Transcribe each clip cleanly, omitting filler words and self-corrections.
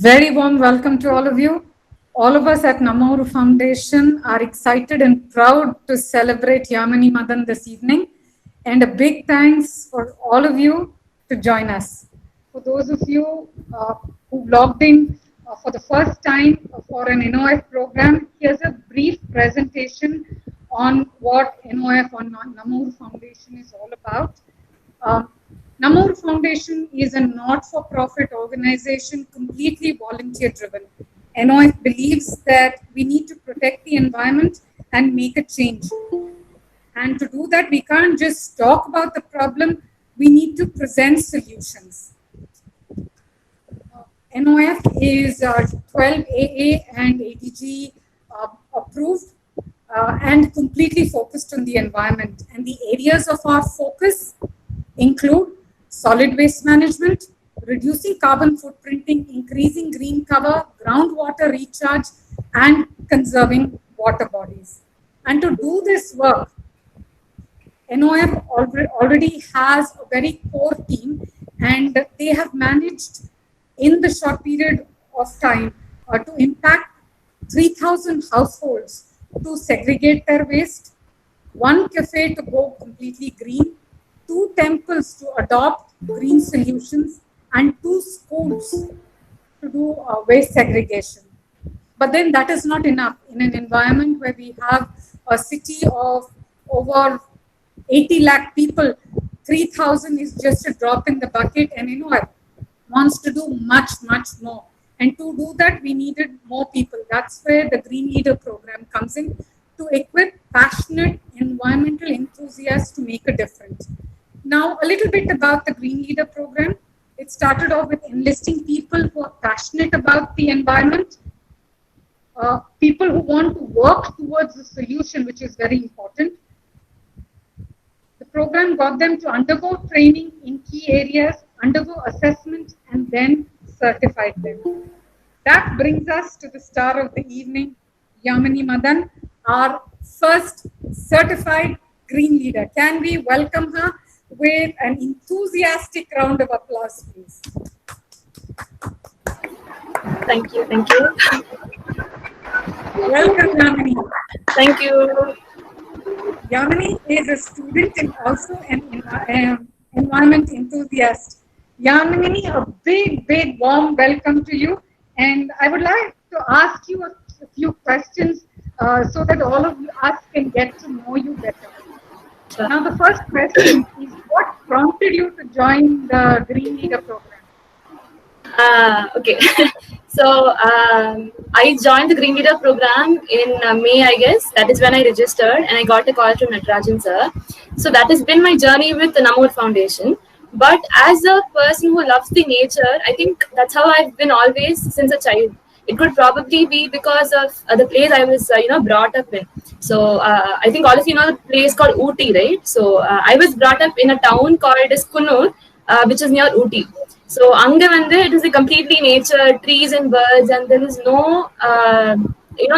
Very warm welcome to all of you. All of us at Nammoru Foundation are excited and proud to celebrate Yamini Madan this evening. And a big thanks for all of you to join us. For those of you who logged in for the first time for an NOF program, here's a brief presentation on what NOF on Nammoru Foundation is all about. Nammoru Foundation is a not-for-profit organization, completely volunteer-driven. NOF believes that we need to protect the environment and make a change. And to do that, we can't just talk about the problem, we need to present solutions. NOF is 12 AA and ADG approved and completely focused on the environment. And the areas of our focus include solid waste management, reducing carbon footprinting, increasing green cover, groundwater recharge, and conserving water bodies. And to do this work, NOF already has a very core team, and they have managed in the short period of time to impact 3,000 households to segregate their waste, one cafe to go completely green, 2 temples to adopt green solutions, and 2 schools to do waste segregation. But then that is not enough. In an environment where we have a city of over 80 lakh people, 3,000 is just a drop in the bucket, and NOF wants to do much, much more. And to do that, we needed more people. That's where the Green Leader program comes in, to equip passionate environmental enthusiasts to make a difference. Now, a little bit about the Green Leader program. It started off with enlisting people who are passionate about the environment, people who want to work towards a solution, which is very important. The program got them to undergo training in key areas, undergo assessment, and then certified them. That brings us to the star of the evening, Yamini Madan, our first certified Green Leader. Can we welcome her with an enthusiastic round of applause, please? Thank you, thank you. Welcome, Yamini. Thank you. Yamini is a student and also an environment enthusiast. Yamini, a big warm welcome to you. And I would like to ask you a few questions so that all of us can get to know you better. Sure. Now, the first question is, what prompted you to join the Green Leader program? Okay. So, I joined the Green Leader program in May, I guess. That is when I registered, and I got a call from Natarajan sir. So, that has been my journey with the Nammoru Foundation. But as a person who loves the nature, I think that's how I've been always since a child. It could probably be because of the place I was, brought up in. So I think all of you know the place called Ooty, right? So I was brought up in a town called Kunnur, which is near Ooty. So anga vande, it is a completely nature, trees and birds, and there is no,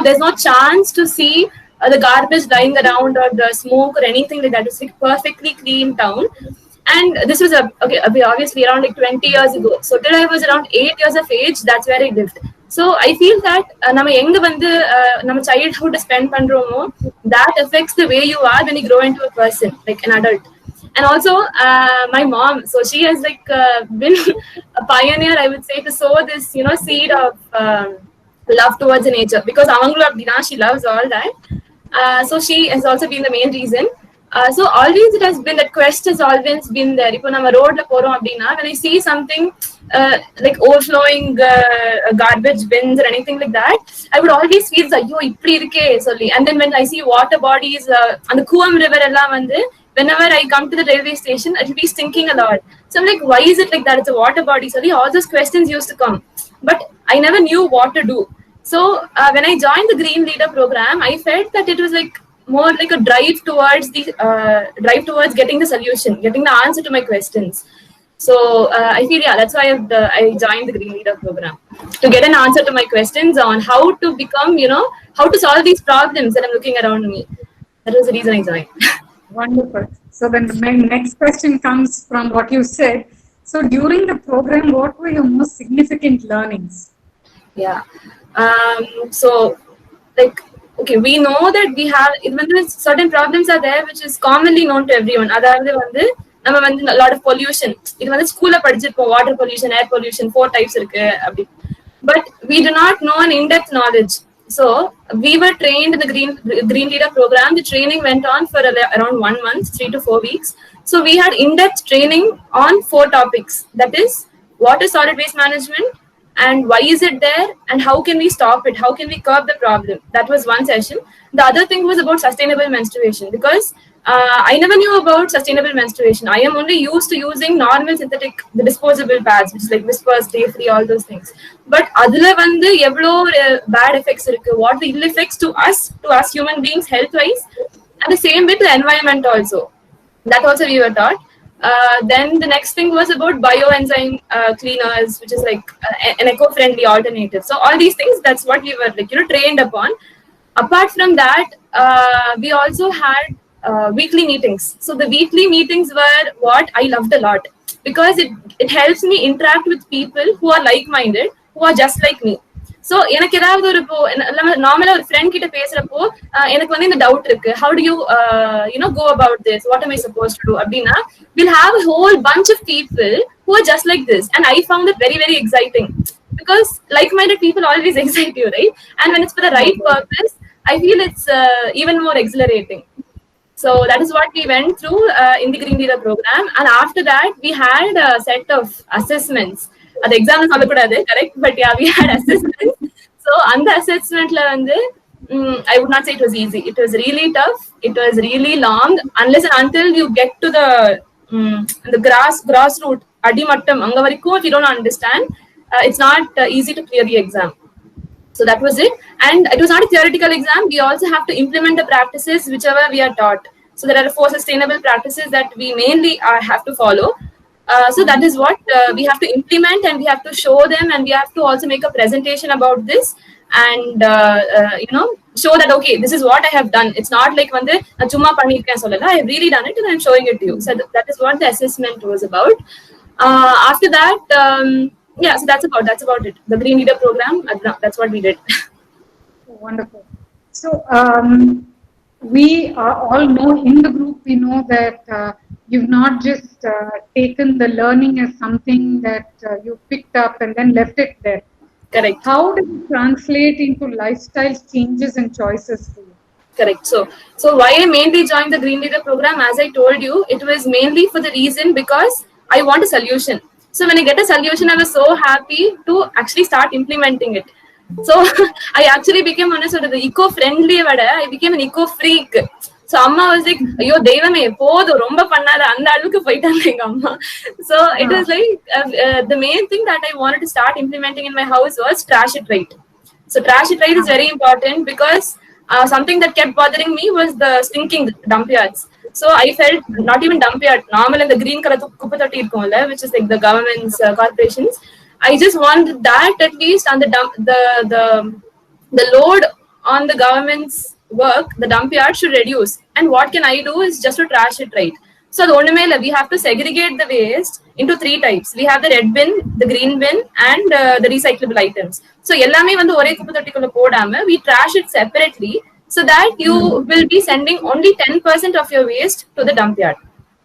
there's no chance to see the garbage lying around or the smoke or anything like that. It's like perfectly clean town. And this was obviously around like 20 years ago. So till I was around 8 years of age, that's where I lived. So I feel that nama enga vandu nama childhood spend pandromo, that affects the way you are when you grow into a person, like an adult. And also my mom, so she has like been a pioneer, I would say, to sow this seed of love towards nature, because avangulu appadina, she loves all that. So she has also been the main reason. So always it has been, that quest has always been there. Ipo nama road la porom appadina, when I see something like overflowing garbage bins or anything like that, I would always feel ayyo ipdi iruke solli. And then when I see water bodies and the Kuam river ella vandu, whenever I come to the railway station, it will be stinking a lot. So I'm like, why is it like that? It's a water body. So all those questions used to come, but I never knew what to do. So when I joined the Green Leader program, I felt that it was like more like a drive towards getting the solution, getting the answer to my questions. So I feel, that's why I joined the Green Leader program, to get an answer to my questions on how to become, how to solve these problems that I'm looking around me. That was the reason I joined. Wonderful. So then the next question comes from what you said. So during the program, what were your most significant learnings? Yeah. So like, okay, we know that we have when certain problems are there which is commonly known to everyone. அதாவது வந்து நம்ம வந்து a lot of pollution, இது வந்து ஸ்கூல்ல படிச்சிருப்போம், water pollution, air pollution, 4 types இருக்கு அப்படி. But we do not know an in-depth knowledge. So we were trained in the green leader program. The training went on for around 1 month, 3 to 4 weeks. So we had in-depth training on 4 topics, that is water solid waste management, and why is it there, and how can we stop it, how can we curb the problem. That was one session. The other thing was about sustainable menstruation, because I never knew about sustainable menstruation. I am only used to using normal synthetic, the disposable pads, which is like Whispers, Day Free, all those things. But அதுல வந்து எவ்வளோ bad effects இருக்கு, what the ill effects to us human beings health wise, and the same with the environment also. That also we were taught. Then the next thing was about bioenzyme cleaners, which is like an eco-friendly alternative. So all these things, that's what we were like, trained upon. Apart from that, we also had weekly meetings. So the weekly meetings were what I loved a lot, because it helps me interact with people who are like-minded, who are just like me. So எனக்கு ஏதாவது ஒரு இப்போ நார்மலா ஒரு friend கிட்ட பேசுறப்போ எனக்கு வந்து இந்த டவுட் இருக்கு, how do you go about this, what am I supposed to do அப்படின்னா, we'll have a whole bunch of people who are just like this, and I found it very very exciting, because like-minded people always excite you, right? And when it's for the right purpose, I feel it's even more exhilarating. So that is what we went through in the Green Leader program. And after that, we had a set of assessments. The exam is correct, but yeah, we had assessments. So on the assessment, I would not say it was easy. It was really tough. It was really long. Unless and until you get to the grassroot, adimattam, anga varaikum, if you don't understand, it's not easy to clear the exam. So that was it. And it was not a theoretical exam. We also have to implement the practices whichever we are taught. So there are 4 sustainable practices that we mainly have to follow. So that is what we have to implement, and we have to show them, and we have to also make a presentation about this, and show that okay, this is what I have done. It's not like வந்து நான் சும்மா பண்ணிருக்கேன் சொல்லல, I have really done it and I'm showing it to you. So that is what the assessment was about. After that, yeah, so that's about it. The Green Leader program, that's what we did. Wonderful. So we all know in the group, we know that you've not just taken the learning as something that you picked up and then left it there. Correct. How does it translate into lifestyle changes and choices for you? Correct. So why I mainly joined the Green Leader program, as I told you, it was mainly for the reason because I want a solution. So when I get a solution, I was so happy to actually start implementing it. So I actually became one of the eco-friendly, I became an eco-freak. So Amma was like, ஐயோ தெய்வமே போதும் ரொம்ப பண்ணாத, அந்த அளவுக்கு போயிட்டாங்க எங்க அம்மா. So it was like the main thing that I wanted to start implementing in my house was trash it right. So trash it right is very important, because something that kept bothering me was the stinking dump yards. So I felt, not even dump yard, normal in the green color kuppa totti irukumla, which is like the government's corporations. I just want that at least on the load on the government's work, the dump yard should reduce. And what can I do is just to trash it right. So we have to segregate the waste into 3 types. We have the red bin, the green bin, and the recyclable items. So ellame vandu ore kuppa tottikulla podama, we trash it separately, so that you will be sending only 10% of your waste to the dump yard.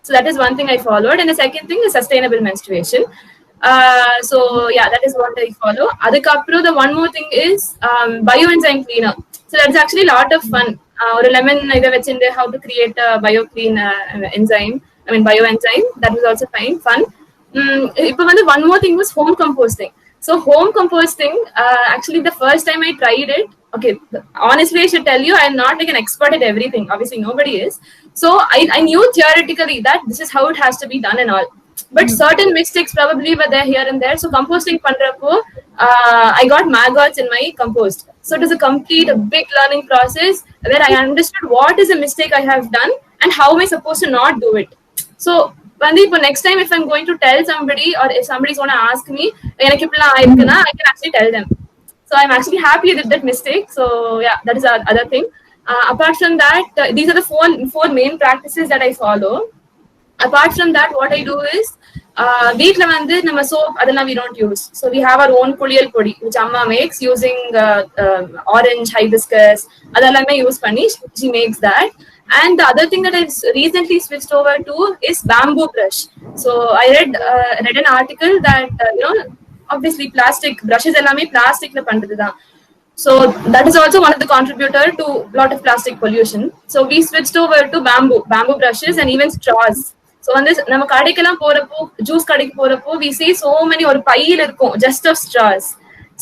So that is one thing I followed. And the second thing is sustainable menstruation. So yeah, that is what I follow. Adukapro, the one more thing is bioenzyme cleaner. So that's actually a lot of fun. Or a lemon either vechinde how to create a bioclean bioenzyme. That was also fun. One more thing was home composting. So home composting, actually the first time I tried it, okay, honestly I should tell you, I'm not like an expert at everything. Obviously nobody is. So I knew theoretically that this is how it has to be done and all. But certain mistakes probably were there here and there. So composting pandrappo, I got maggots in my compost. So it was a complete big learning process where I understood what is a mistake I have done and how am I supposed to not do it. So next time if I'm going to tell somebody, or if somebody's going to ask me, I can actually tell them. So I'm actually happy with that mistake. So yeah, that is the other thing. Apart from that, these are the four main practices that I follow. Apart from that, what I do is வீட்ல வந்து நம்ம soap அதெல்லாம் we don't use. So we have our own kuliyal podi which amma makes using orange hibiscus அதெல்லாமே use பண்ணி she makes that. And the other thing that I recently switched over to is bamboo brush. So I read an article that obviously plastic brushes எல்லாமே plasticல பண்றதுதான். So that is also one of the contributor to a lot of plastic pollution. So we switched over to bamboo brushes and even straws. So வந்து நம்ம கடைக்கெல்லாம் போறப்போ juice கடைக்கு போறப்போ we see so many ஒரு பையில இருக்கும் just of straws.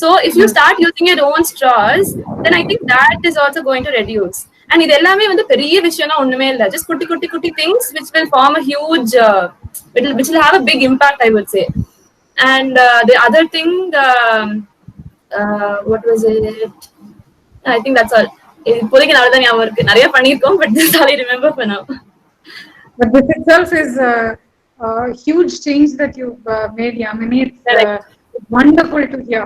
So if you start using your own straws, then I think that is also going to reduce. And இது எல்லாமே வந்து பெரிய விஷயம்னா ஒண்ணுமே இல்ல, just குட்டி குட்டி குட்டி things which will form a huge which will have a big impact, I would say. And the other thing, what was it? I think that's all. இப்போதைக்கு நல்லா தான் ஞாபகம் இருக்கு, நிறைய பண்ணிருக்கோம், but this is all I remember for now. But this itself is a huge change that you've made, Yamini. It's wonderful to hear.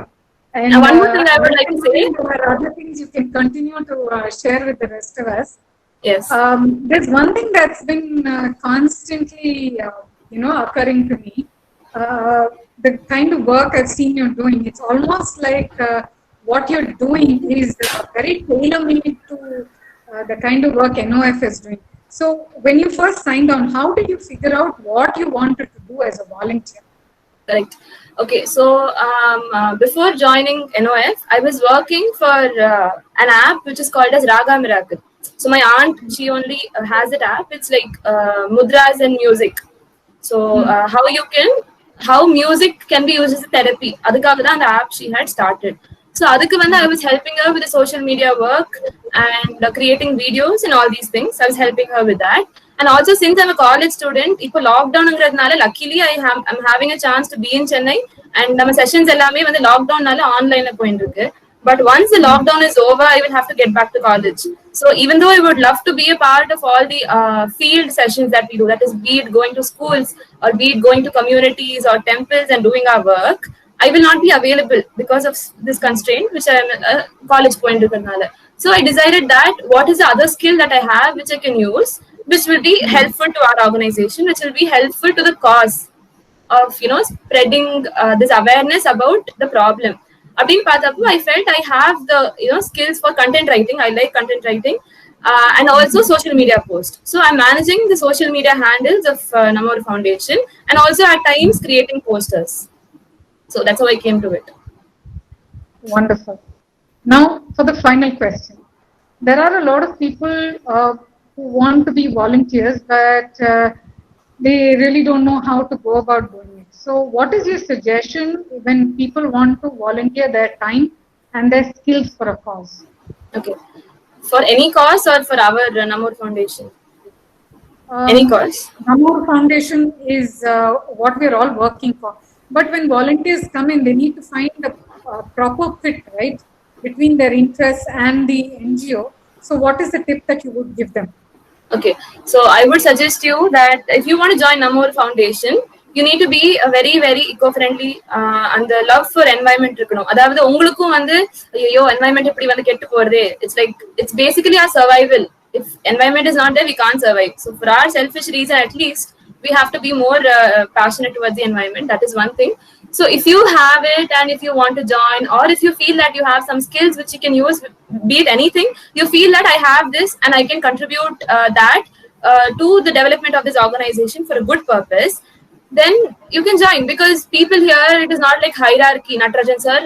And one more thing I would like to say. There are other things you can continue to share with the rest of us. Yes. There's one thing that's been constantly, occurring to me. The kind of work I've seen you doing, it's almost like what you're doing is very tailor-made to the kind of work NOF is doing. So when you first signed on, how did you figure out what you wanted to do as a volunteer? Correct. Okay, so before joining NOF, I was working for an app which is called as Raga Miracle. So my aunt, she only has that app. It's like mudras and music. So how music can be used as a therapy. Adukkaga dhaan the app she had started. So adukku vandu I was helping her with the social media work and creating videos and all these things. I was helping her with that. And also since I'm a college student, ipo lockdown angradnaala luckily I'm having a chance to be in Chennai, and நம்ம sessions எல்லாமே வந்து lockdown நால ஆன்லைன்ல போயிட்டு இருக்கு. But once the lockdown is over, I will have to get back to college. So even though I would love to be a part of all the field sessions that we do, that is be it going to schools or be it going to communities or temples and doing our work, I will not be available because of this constraint which I am college point irukadnala. So I decided that what is the other skill that I have which I can use, which will be helpful to our organization, which will be helpful to the cause of spreading this awareness about the problem. Abdin Patapu, I felt I have the skills for content writing. I like content writing and also social media post. So I'm managing the social media handles of Namor Foundation and also at times creating posters. So that's how I came to it. Wonderful. Now for the final question. There are a lot of people who want to be volunteers, but they really don't know how to go about doing it. So what is your suggestion when people want to volunteer their time and their skills for a cause? Okay. For any cause or for our Namor Foundation? Any cause? Namor Foundation is what we're all working for. But when volunteers come in, they need to find the proper fit, right, between their interests and the NGO. So what is the tip that you would give them? Okay, so I would suggest you that if you want to join Namor Foundation, you need to be a very very eco-friendly and the love for environment இருக்கணும். அதாவது உங்களுக்கும் வந்து ஐயோ environment எப்படி வந்து கெட்டு போறதே, it's basically our survival. If environment is not there, we can't survive. So for our selfish reason at least, we have to be more passionate towards the environment. That is one thing. So if you have it and if you want to join, or if you feel that you have some skills which you can use, be it anything, you feel that I have this and I can contribute that to the development of this organization for a good purpose, then you can join. Because people here, it is not like hierarchy. Natarajan sir,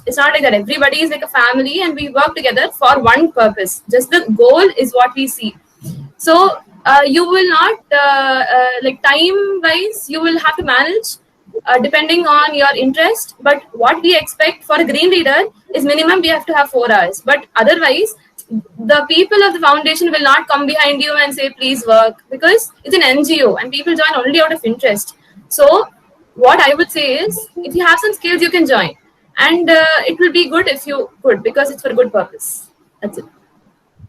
it's not like that. Everybody is like a family and we work together for one purpose. Just the goal is what we see. So you will not like time wise you will have to manage depending on your interest, but what we expect for a green leader is minimum we have to have 4 hours. But otherwise the people of the foundation will not come behind you and say please work, because it's an NGO and people join only out of interest. So what I would say is if you have some skills you can join, and it will be good if you could, because it's for a good purpose. That's it.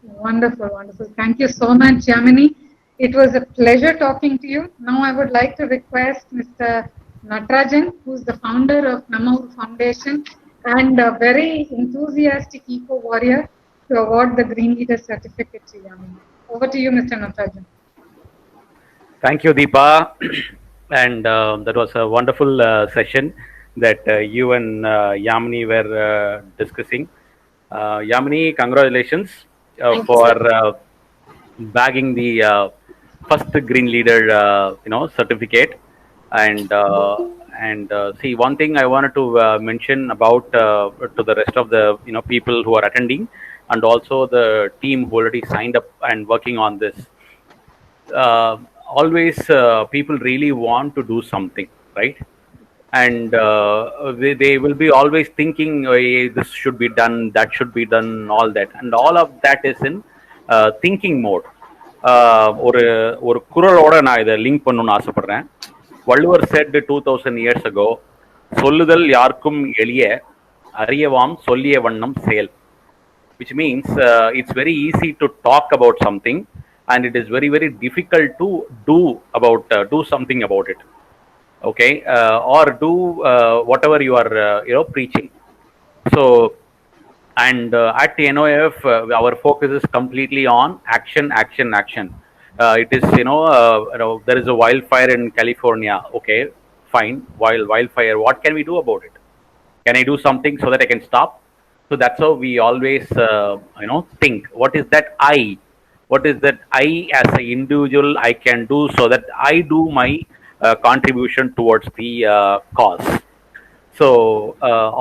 Wonderful. Thank you so much, Yamini. It was a pleasure talking to you. Now I would like to request Mr. Natarajan, who is the founder of Namor Foundation and a very enthusiastic eco warrior, to award the Green Leader certificate to Yamini. Over to you, Mr. Natarajan. Thank you, Deepa. And that was a wonderful session that you and Yamini were discussing. Yamini, congratulations Thank you, for sir. bagging the first green leader certificate. And see, one thing I wanted to mention about to the rest of the people who are attending, and also the team who already signed up and working on this. Always people really want to do something, right? And they will be always thinking, oh, yeah, this should be done, that should be done, all that, and all of that is in thinking mode. ஒரு ஒரு குறளோட நான் இதை link பண்ணணும்னு ஆசைப்படுறேன். Valluvar said 2000 years ago, சொல்லுதல் யாருக்கும் எளிய, அறியவாம் சொல்லிய வண்ணம் செயல், which means it's very easy to talk about something, and it is very very difficult to do something about it. Okay, or do whatever you are preaching. So, and at NOF, our focus is completely on action, action, action. It is there is a wildfire in California. Okay, fine, wildfire, what can we do about it? Can I do something so that I can stop? So that's how we always think, what is that I as an individual I can do so that I do my contribution towards the cause. So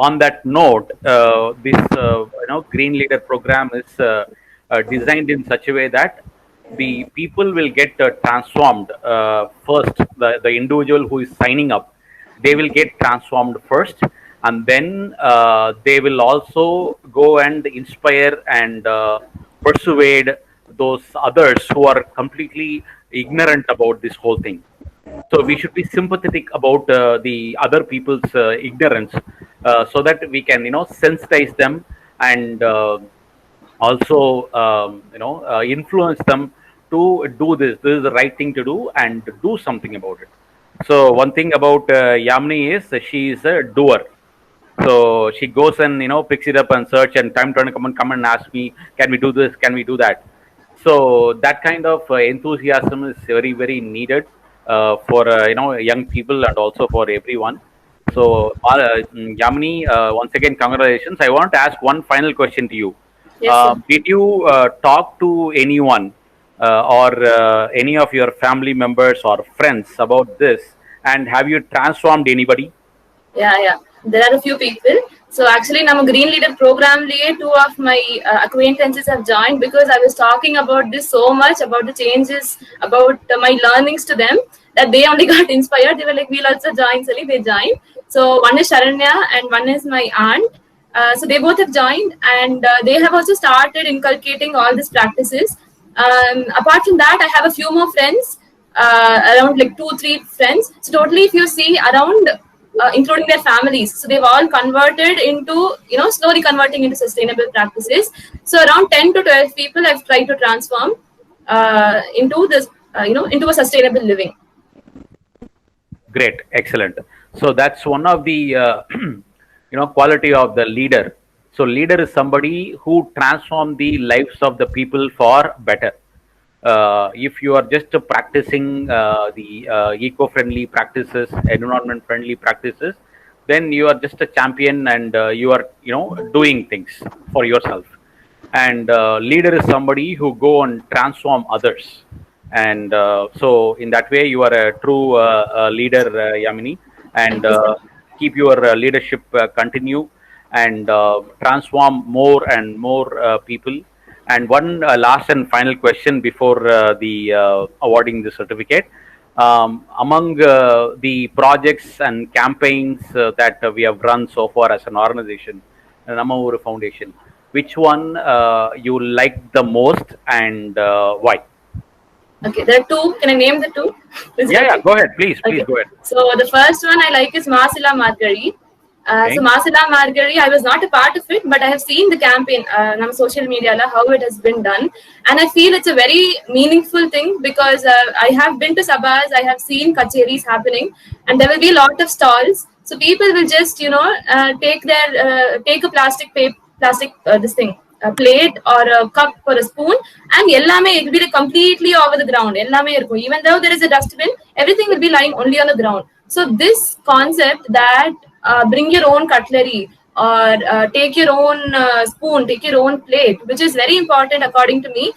on that note, this green leader program is designed in such a way that the people will get transformed first. The individual who is signing up, they will get transformed first, and then they will also go and inspire and persuade those others who are completely ignorant about this whole thing. So we should be sympathetic about the other people's ignorance, so that we can sensitize them, and also influence them to do this is the right thing to do, and do something about it. So one thing about Yamini is she is a doer. So she goes and picks it up and search, and time to come and ask me, can we do this, can we do that? So that kind of enthusiasm is very very needed for young people, and also for everyone. So Yamini, once again congratulations. I want to ask one final question to you. Yes, sir. Did you talk to anyone or any of your family members or friends about this, and have you transformed anybody? Yeah. There are a few people. So actually, ನಮ್ಮ Green Leader program liye two of my acquaintances have joined, because I was talking about this so much, about the changes, about my learnings to them, that they only got inspired. They were like, we'll also join. So they joined. So one is Sharanya and one is my aunt. So they both have joined, and they have also started inculcating all these practices. Apart from that, I have a few more friends, around like 2-3 friends. So totally, if you see around, including their families, so they've all converted into, slowly converting into sustainable practices. So around 10 to 12 people I've tried to transform into this, into a sustainable living. Great, excellent. So that's one of the quality of the leader. So leader is somebody who transform the lives of the people for better. If you are just practicing the eco-friendly practices, environment-friendly practices, then you are just a champion, and you are doing things for yourself. And leader is somebody who go and transform others. And so in that way, you are a true leader, Yamini, and keep your leadership continue, and transform more and more people. And one last and final question before the awarding the certificate. Among the projects and campaigns that we have run so far as an organization, Namma Oru Foundation, which one you like the most, and why? Okay, there are two. Can I name the two? Yeah, go ahead, please go ahead. So the first one I like is Masila Margari. So Masila Margari, I was not a part of it, but I have seen the campaign on social media, how it has been done. And I feel it's a very meaningful thing, because I have been to Sabhas, I have seen kacheris happening, and there will be a lot of stalls. So people will just, take a plastic this thing, plate or a cup or a spoon, and ellame it will be completely over the ground. Ellame irukkum. Even though there is a dustbin, everything will be lying only on the ground. So this concept that bring your own cutlery or take your own spoon, take your own plate, which is very important according to me.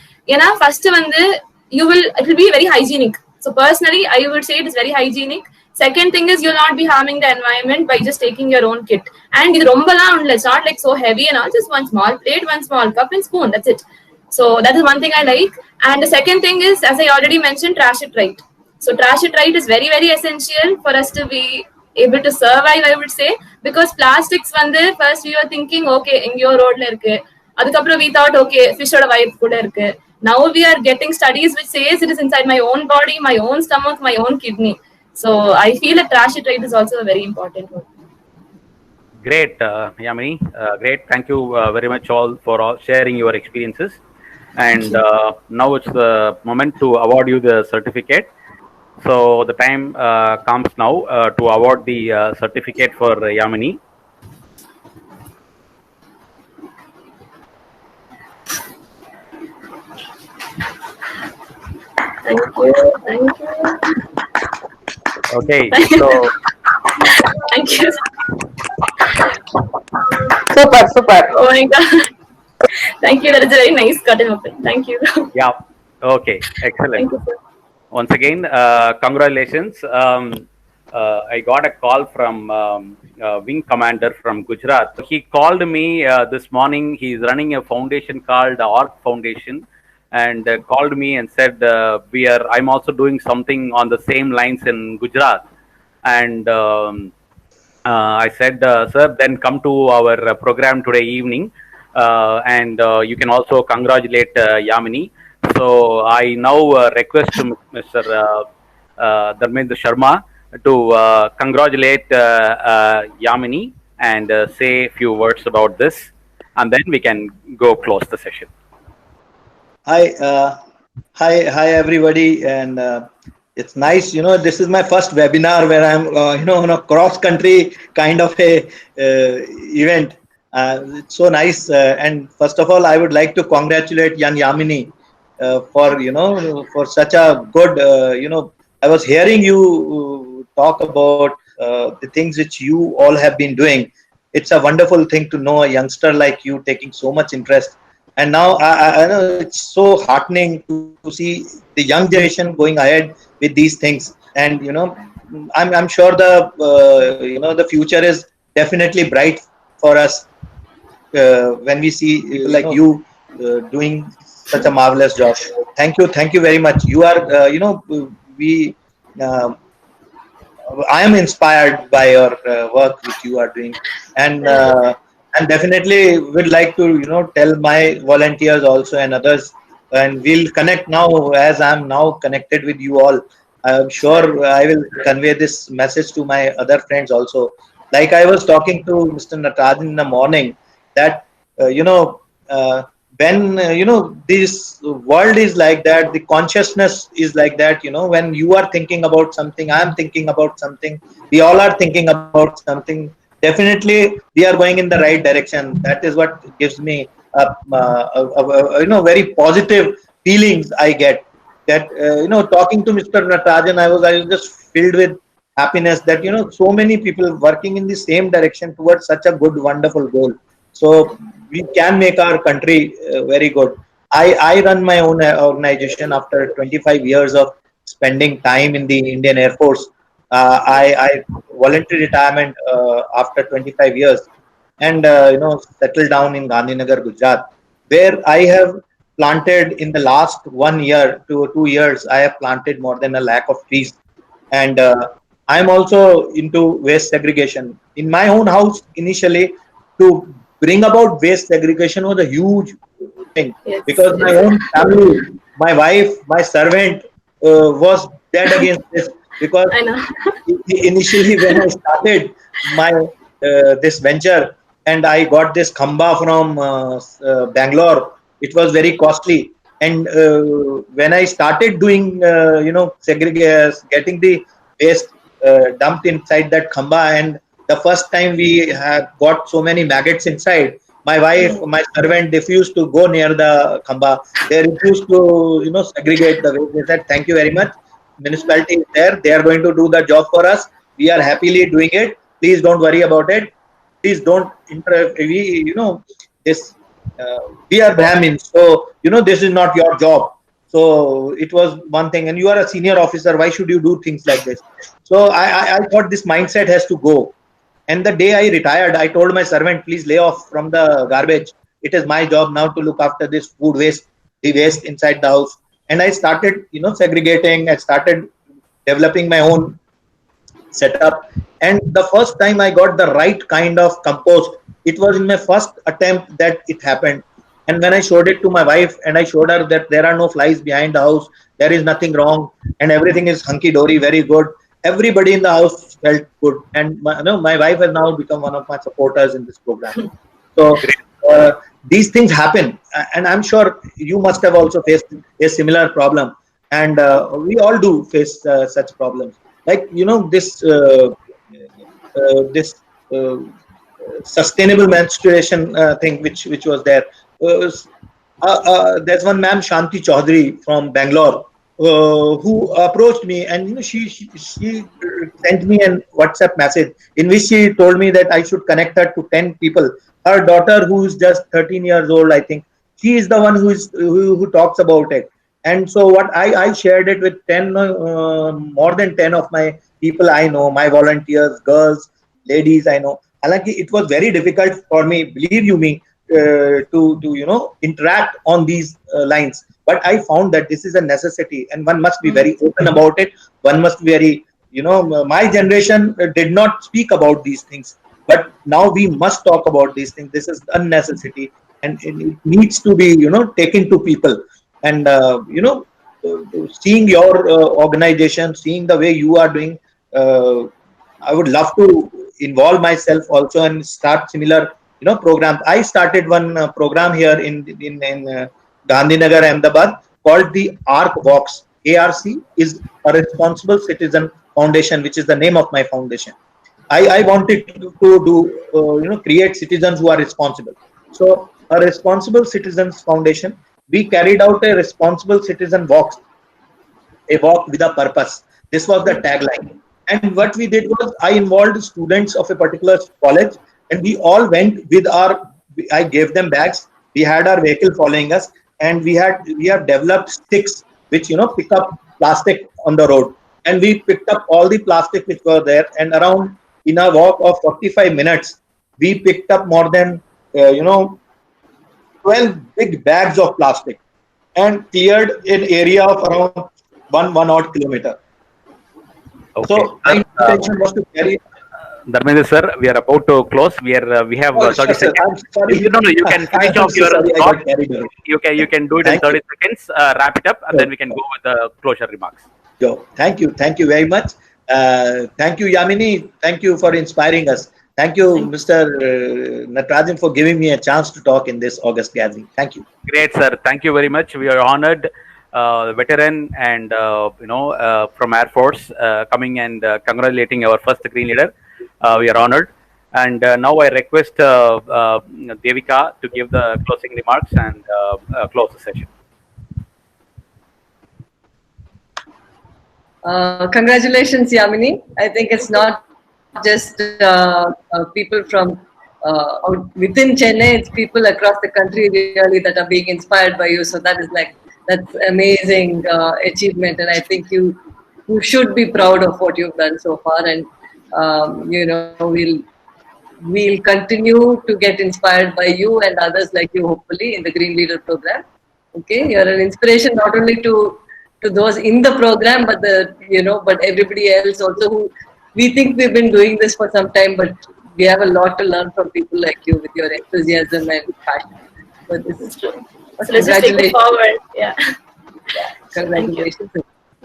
First it will be very hygienic. So personally, I would say it is very hygienic. Second thing is you'll not be harming the environment by just taking your own kit. And it's not like so heavy and all, just one small plate, one small cup and spoon, that's it. So that is one thing I like. And the second thing is, as I already mentioned, trash it right. So trash it right is very, very essential for us to be able to survive, I would say. Because plastics, first we were thinking, okay, in your road la irukku. Adukapra we thought, okay, fish oda vibe kuda irukku. Now we are getting studies which says it is inside my own body, my own stomach, my own kidney. So I feel that trash it right is also a very important one. Great, Yamini. Great. Thank you very much all for sharing your experiences. And now it's the moment to award you the certificate. So the time comes now to award the certificate for Yamini. Thank you. Thank you. Okay. So Thank you. Super. Oh my God. Thank you. That is a very nice curtain open. Thank you. yeah. Okay. Excellent. Thank you, sir. Once again, congratulations. I got a call from Wing Commander from Gujarat. He called me this morning. He's running a foundation called ARC Foundation, and called me and said, I'm also doing something on the same lines in Gujarat. And I said, sir, then come to our program today evening, and you can also congratulate Yamini. So I now request to Mr. Dharmendra Sharma to congratulate Yamini and say a few words about this, and then we can go close the session. Hi everybody, and it's nice, this is my first webinar where I'm on a cross country kind of a event. It's so nice, and first of all I would like to congratulate young Yamini for such a good I was hearing you talk about the things which you all have been doing. It's a wonderful thing to know a youngster like you taking so much interest. And now I know it's so heartening to see the young generation going ahead with these things. And I'm sure the future is definitely bright for us when we see like you doing such a marvelous job. Thank you very much. You are I am inspired by your work which you are doing, and definitely would like to tell my volunteers also and others, and we'll connect now as I'm now connected with you all. I'm sure I will convey this message to my other friends also. Like I was talking to Mr. Natarajan in the morning, that when this world is like that, the consciousness is like that, when you are thinking about something, I am thinking about something, we all are thinking about something, definitely we are going in the right direction. That is what gives me very positive feelings I get. That talking to Mr. Natarajan, I was just filled with happiness that so many people working in the same direction towards such a good, wonderful goal. So we can make our country very good. I run my own organization after 25 years of spending time in the Indian Air Force. I voluntary retirement after 25 years, and settled down in Gandhinagar, Gujarat, where I have planted in the last 1 year to 2 years. I have planted more than 1 lakh of trees, and I am also into waste segregation in my own house. Initially, to bring about waste segregation was a huge thing, because my own family, my wife, my servant was dead against this. Because initially when I started my this venture, and I got this khamba from Bangalore, it was very costly. And when I started doing getting the waste dumped inside that khamba, and the first time we had got so many maggots inside, My wife, my servant refused to go near the khamba. They refused to, segregate the waste. They said, "Thank you very much. Municipality is there. They are going to do the job for us. We are happily doing it. Please don't worry about it. Please don't we, this. We are Brahmins, so this is not your job." So it was one thing, and you are a senior officer. Why should you do things like this? So I thought this mindset has to go. And the day I retired, I told my servant, please lay off from the garbage. It is my job now to look after this food waste, the waste inside the house. And I started, segregating. I started developing my own setup. And the first time I got the right kind of compost, it was in my first attempt that it happened. And when I showed it to my wife and I showed her that there are no flies behind the house, there is nothing wrong, and everything is hunky dory, very good. Everybody in the house felt good, and my wife has now become one of my supporters in this program. So these things happen, and I'm sure you must have also faced a similar problem, and we all do face such problems. Like this sustainable menstruation thing, which was there. There's one ma'am, Shanti Chaudhary from Bangalore, who approached me, and she sent me a WhatsApp message in which she told me that I should connect her to 10 people. Her daughter, who is just 13 years old, I think, she is the one who talks about it. And so what I shared it with 10, more than 10 of my people I know, my volunteers, girls, ladies I know. It was very difficult for me, believe you me, to interact on these lines. But I found that this is a necessity, and one must be very open about it. One must be very, my generation did not speak about these things, but now we must talk about these things. This is a necessity, and it needs to be, taken to people. And seeing your organization, seeing the way you are doing, I would love to involve myself also and start similar programs. I started one program here in Gandhinagar, Ahmedabad, called the ARC Walks. ARC is a Responsible Citizen Foundation, which is the name of my foundation. I wanted to do create citizens who are responsible. So a Responsible Citizens Foundation, we carried out a responsible citizen walk, a walk with a purpose. This was the tagline. And what we did was, I involved students of a particular college, and we all went with I gave them bags. We had our vehicle following us, and we have developed sticks which pick up plastic on the road. And we picked up all the plastic which were there, and around, in a walk of 45 minutes, we picked up more than 12 big bags of plastic and cleared an area of around one odd kilometer. Okay. So my intention was to carry. Dharmendra sir, we are about to close. We have 30 seconds. I'm sorry. No, you can finish off your sorry, thought. You can do it Thank in 30 seconds. Wrap it up, and then we can go with the closure remarks. Thank you very much. Thank you, Yamini. Thank you for inspiring us. Thank you, Mr. Natarajan, for giving me a chance to talk in this August gathering. Thank you. Great, sir. Thank you very much. We are honored. Veteran and from Air Force coming and congratulating our first green leader. We are honored. And now I request Devika to give the closing remarks and close the session. Congratulations, Yamini. I think it's not just people from within Chennai, it's people across the country really that are being inspired by you. So that's amazing achievement, and I think you should be proud of what you've done so far. And we'll continue to get inspired by you and others like you, hopefully, in the Green Leader program. Okay, you're an inspiration not only to those in the program, but but everybody else also who we think we've been doing this for some time, but we have a lot to learn from people like you with your enthusiasm and passion. But this is true. So let's just take it forward. Yeah. Congratulations.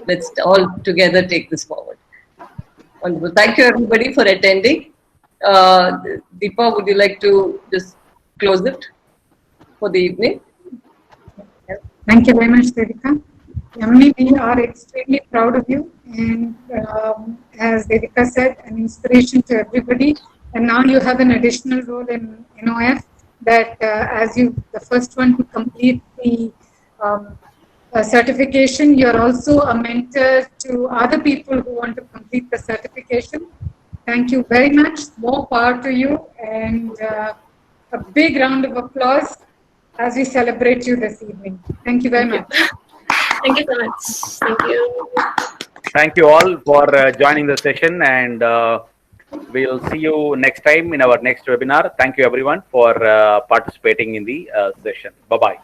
Let's all together take this forward. Wonderful. Thank you, everybody, for attending. Deepa, would you like to just close it for the evening? Thank you very much, Devika. Yamini, we are extremely proud of you, and as Devika said, an inspiration to everybody. And now you have an additional role in NOF, that as you, the first one to complete the certification, you're also a mentor to other people who want to complete the certification. Thank you very much. More power to you, and a big round of applause as we celebrate you this evening. Thank you very much. Thank you so much. Thank you. Thank you all for joining the session, and we'll see you next time in our next webinar. Thank you everyone for participating in the session. Bye-bye.